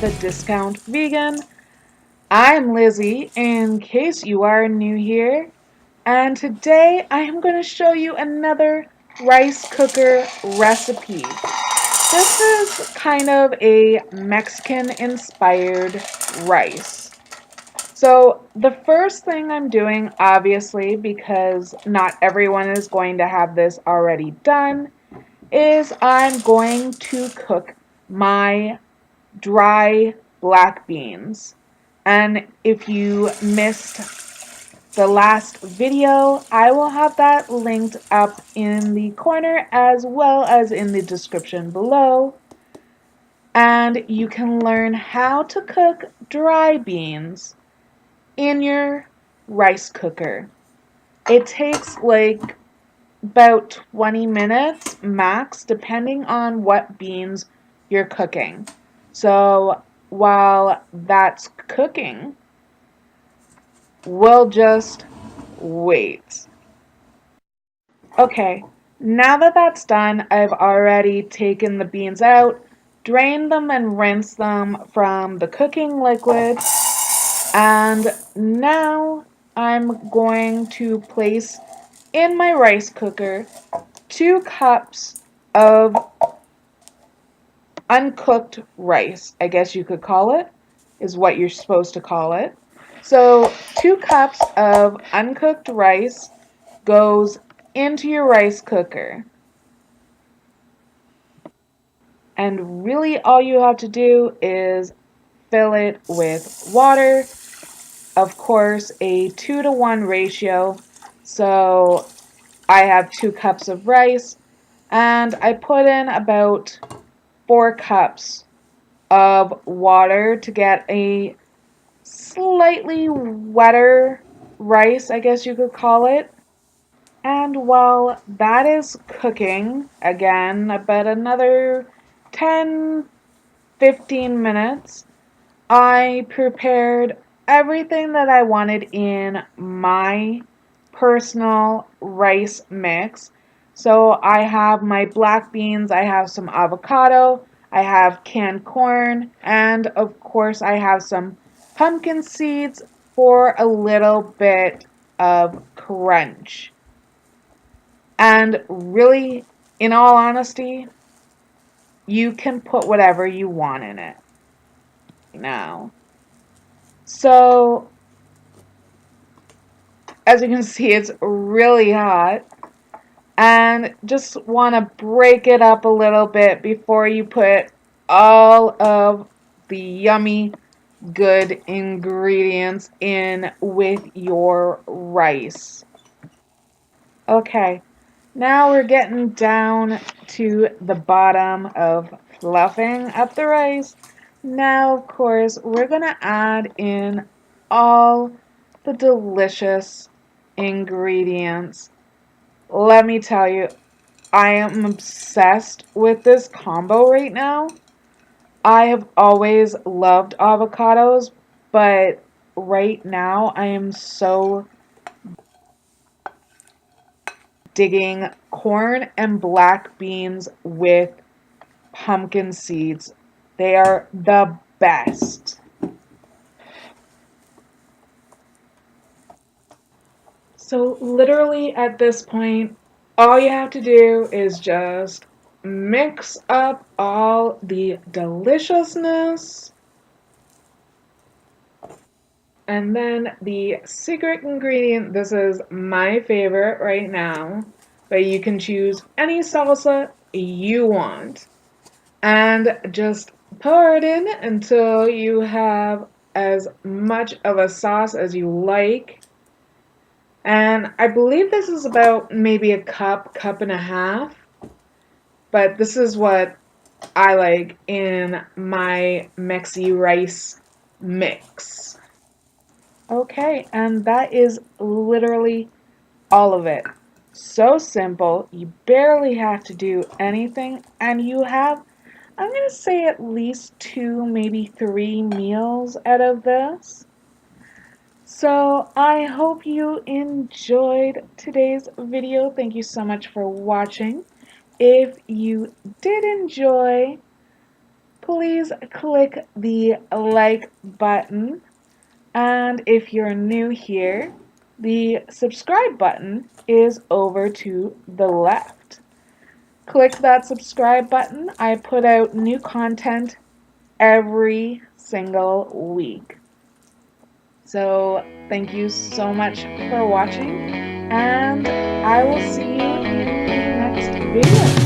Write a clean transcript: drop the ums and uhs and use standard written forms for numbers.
the Discount Vegan. I'm Lizzie, in case you are new here, and today I am going to show you another rice cooker recipe. This is kind of a Mexican-inspired rice. So the first thing I'm doing, obviously, because not everyone is going to have this already done, is I'm going to cook my dry black beans. And if you missed the last video, I will have that linked up in the corner as well as in the description below. And you can learn how to cook dry beans in your rice cooker. It takes like about 20 minutes max, depending on what beans you're cooking. So while that's cooking, we'll just wait. Okay, now that that's done, I've already taken the beans out, drained them and rinsed them from the cooking liquid, and now I'm going to place in my rice cooker 2 cups of uncooked rice, I guess you could call it, is what you're supposed to call it. So 2 cups of uncooked rice goes into your rice cooker. And really all you have to do is fill it with water. Of course, a 2-to-1 ratio. So I have 2 cups of rice and I put in about 4 cups of water to get a slightly wetter rice, I guess you could call it. And while that is cooking, again, about another 10-15 minutes, I prepared everything that I wanted in my personal rice mix. So I have my black beans, I have some avocado, I have canned corn, and of course I have some pumpkin seeds for a little bit of crunch. And really, in all honesty, you can put whatever you want in it now. So, as you can see, it's really hot. And just want to break it up a little bit before you put all of the yummy, good ingredients in with your rice. Okay, now we're getting down to the bottom of fluffing up the rice. Now, of course, we're going to add in all the delicious ingredients. Let me tell you, I am obsessed with this combo right now. I have always loved avocados, but right now I am so digging corn and black beans with pumpkin seeds. They are the best. So literally at this point, all you have to do is just mix up all the deliciousness. And then the secret ingredient, this is my favorite right now, but you can choose any salsa you want. And just pour it in until you have as much of a sauce as you like. And I believe this is about maybe a cup and a half. But this is what I like in my Mexi rice mix. Okay, and that is literally all of it. So simple, you barely have to do anything, and you have, I'm going to say, at least 2, maybe 3 meals out of this. So I hope you enjoyed today's video. Thank you so much for watching. If you did enjoy, please click the like button. And if you're new here, the subscribe button is over to the left. Click that subscribe button. I put out new content every single week. So thank you so much for watching, and I will see you in the next video.